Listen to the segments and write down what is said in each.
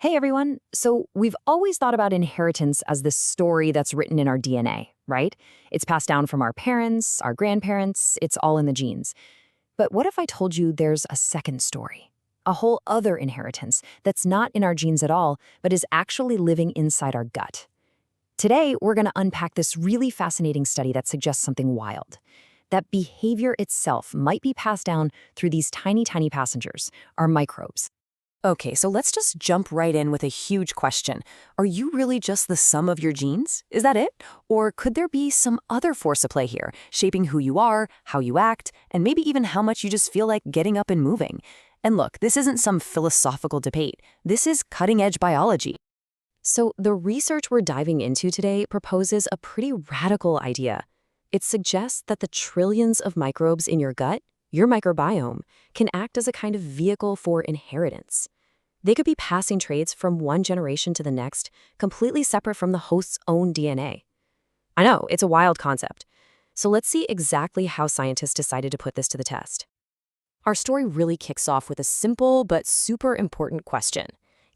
Hey everyone. So, we've always thought about inheritance as this story that's written in our DNA, right? It's passed down from our parents, our grandparents, it's all in the genes. But what if I told you there's a second story? A whole other inheritance that's not in our genes at all, but is actually living inside our gut. Today, we're going to unpack this really fascinating study that suggests something wild. That behavior itself might be passed down through these tiny, tiny passengers, our microbes. Okay, so let's just jump right in with a huge question. Are you really just the sum of your genes? Is that it? Or could there be some other force at play here, shaping who you are, how you act, and maybe even how much you just feel like getting up and moving? And look, this isn't some philosophical debate. This is cutting-edge biology. So the research we're diving into today proposes a pretty radical idea. It suggests that the trillions of microbes in your gut, your microbiome, can act as a kind of vehicle for inheritance. They could be passing traits from one generation to the next, completely separate from the host's own DNA. I know, it's a wild concept. So let's see exactly how scientists decided to put this to the test. Our story really kicks off with a simple but super important question.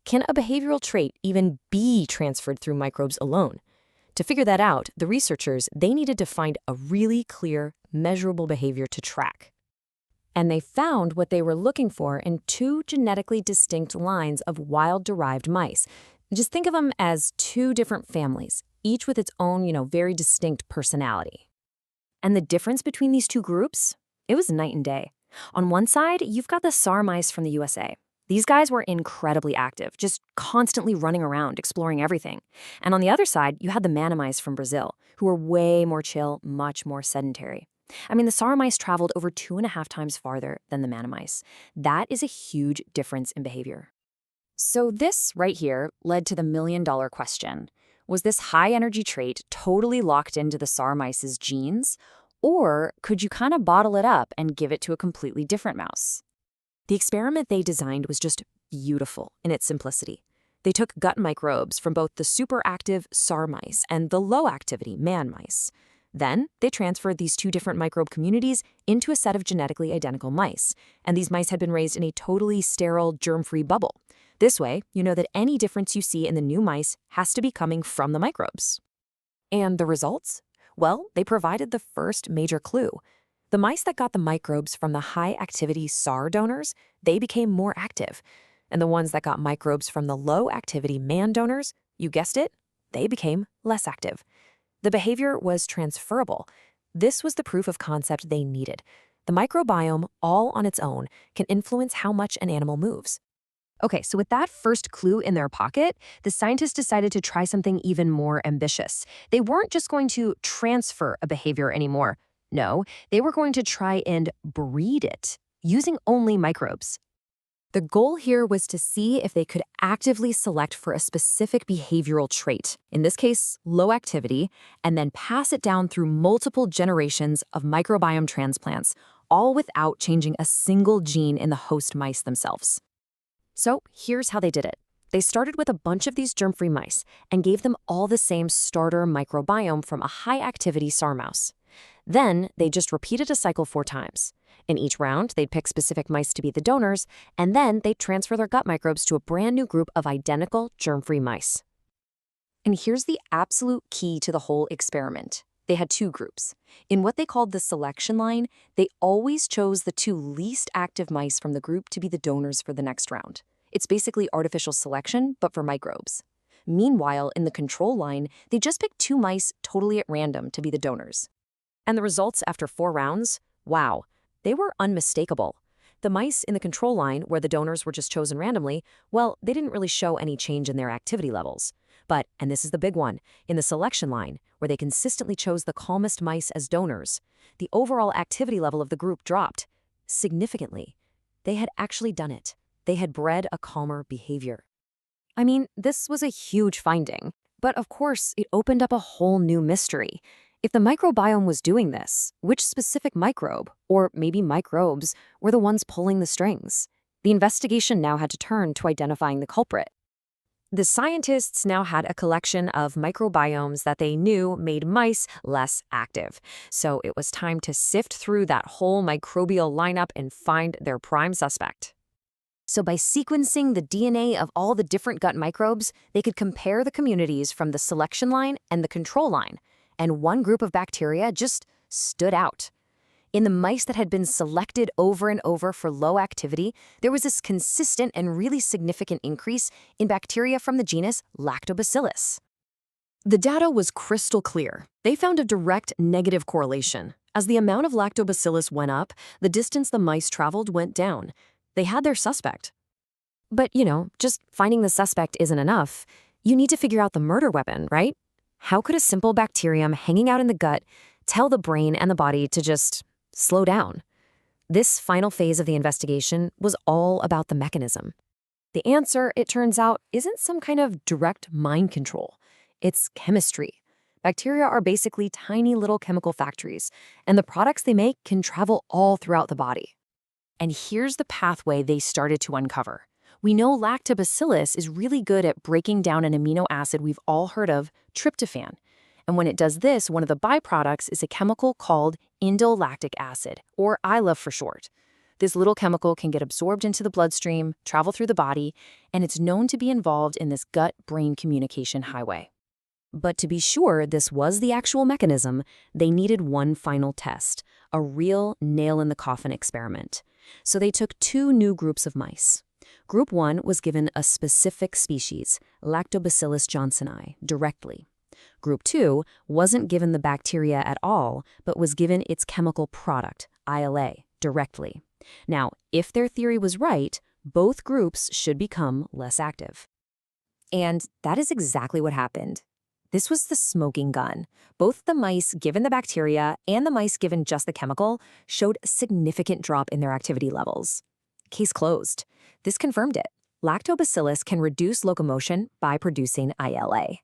Can a behavioral trait even be transferred through microbes alone? To figure that out, the researchers, they needed to find a really clear, measurable behavior to track. And they found what they were looking for in two genetically distinct lines of wild-derived mice. Just think of them as two different families, each with its own, very distinct personality. And the difference between these two groups? It was night and day. On one side, you've got the SAR mice from the USA. These guys were incredibly active, just constantly running around, exploring everything. And on the other side, you had the MANA mice from Brazil, who were way more chill, much more sedentary. The SAR mice traveled over 2.5 times farther than the MANA mice. That is a huge difference in behavior. So this right here led to the million-dollar question. Was this high-energy trait totally locked into the SAR mice's genes? Or could you kind of bottle it up and give it to a completely different mouse? The experiment they designed was just beautiful in its simplicity. They took gut microbes from both the superactive SAR mice and the low-activity MAN mice. Then, they transferred these two different microbe communities into a set of genetically identical mice, and these mice had been raised in a totally sterile, germ-free bubble. This way, you know that any difference you see in the new mice has to be coming from the microbes. And the results? Well, they provided the first major clue. The mice that got the microbes from the high-activity SAR donors, they became more active. And the ones that got microbes from the low-activity MAN donors, you guessed it, they became less active. The behavior was transferable. This was the proof of concept they needed. The microbiome, all on its own, can influence how much an animal moves. Okay, so with that first clue in their pocket, the scientists decided to try something even more ambitious. They weren't just going to transfer a behavior anymore. No, they were going to try and breed it, using only microbes. The goal here was to see if they could actively select for a specific behavioral trait, in this case, low activity, and then pass it down through multiple generations of microbiome transplants, all without changing a single gene in the host mice themselves. So here's how they did it. They started with a bunch of these germ-free mice and gave them all the same starter microbiome from a high-activity SAR mouse. Then they just repeated a cycle 4 times. In each round, they'd pick specific mice to be the donors, and then they'd transfer their gut microbes to a brand new group of identical germ-free mice. And here's the absolute key to the whole experiment. They had 2 groups. In what they called the selection line, they always chose the 2 least active mice from the group to be the donors for the next round. It's basically artificial selection, but for microbes. Meanwhile, in the control line, they just picked 2 mice totally at random to be the donors. And the results after 4 rounds? Wow. They were unmistakable. The mice in the control line, where the donors were just chosen randomly, well, they didn't really show any change in their activity levels. But, and this is the big one, in the selection line, where they consistently chose the calmest mice as donors, the overall activity level of the group dropped significantly. They had actually done it. They had bred a calmer behavior. This was a huge finding, but of course, it opened up a whole new mystery. If the microbiome was doing this, which specific microbe, or maybe microbes, were the ones pulling the strings? The investigation now had to turn to identifying the culprit. The scientists now had a collection of microbiomes that they knew made mice less active. So it was time to sift through that whole microbial lineup and find their prime suspect. So by sequencing the DNA of all the different gut microbes, they could compare the communities from the selection line and the control line. And one group of bacteria just stood out. In the mice that had been selected over and over for low activity, there was this consistent and really significant increase in bacteria from the genus Lactobacillus. The data was crystal clear. They found a direct negative correlation. As the amount of Lactobacillus went up, the distance the mice traveled went down. They had their suspect. But, just finding the suspect isn't enough. You need to figure out the murder weapon, right? How could a simple bacterium hanging out in the gut tell the brain and the body to just slow down? This final phase of the investigation was all about the mechanism. The answer, it turns out, isn't some kind of direct mind control. It's chemistry. Bacteria are basically tiny little chemical factories, and the products they make can travel all throughout the body. And here's the pathway they started to uncover. We know Lactobacillus is really good at breaking down an amino acid we've all heard of, tryptophan. And when it does this, one of the byproducts is a chemical called Indolelactic Acid, or ILA for short. This little chemical can get absorbed into the bloodstream, travel through the body, and it's known to be involved in this gut-brain communication highway. But to be sure this was the actual mechanism, they needed one final test, a real nail-in-the-coffin experiment. So they took two new groups of mice. Group 1 was given a specific species, Lactobacillus johnsoni, directly. Group 2 wasn't given the bacteria at all, but was given its chemical product, ILA, directly. Now, if their theory was right, both groups should become less active. And that is exactly what happened. This was the smoking gun. Both the mice given the bacteria and the mice given just the chemical showed a significant drop in their activity levels. Case closed. This confirmed it. Lactobacillus can reduce locomotion by producing ILA.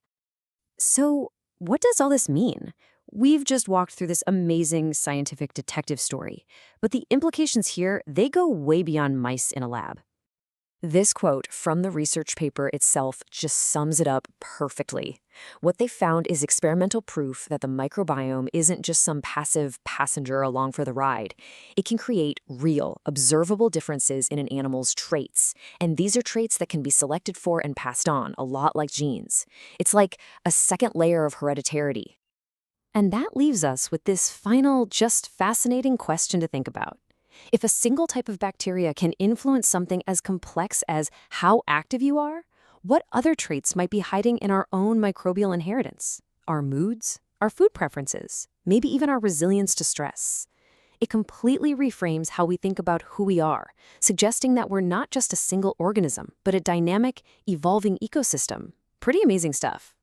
So, what does all this mean? We've just walked through this amazing scientific detective story, but the implications here, they go way beyond mice in a lab. This quote from the research paper itself just sums it up perfectly. What they found is experimental proof that the microbiome isn't just some passive passenger along for the ride. It can create real, observable differences in an animal's traits. And these are traits that can be selected for and passed on, a lot like genes. It's like a second layer of hereditary. And that leaves us with this final, just fascinating question to think about. If a single type of bacteria can influence something as complex as how active you are, what other traits might be hiding in our own microbial inheritance? Our moods, our food preferences, maybe even our resilience to stress. It completely reframes how we think about who we are, suggesting that we're not just a single organism, but a dynamic, evolving ecosystem. Pretty amazing stuff.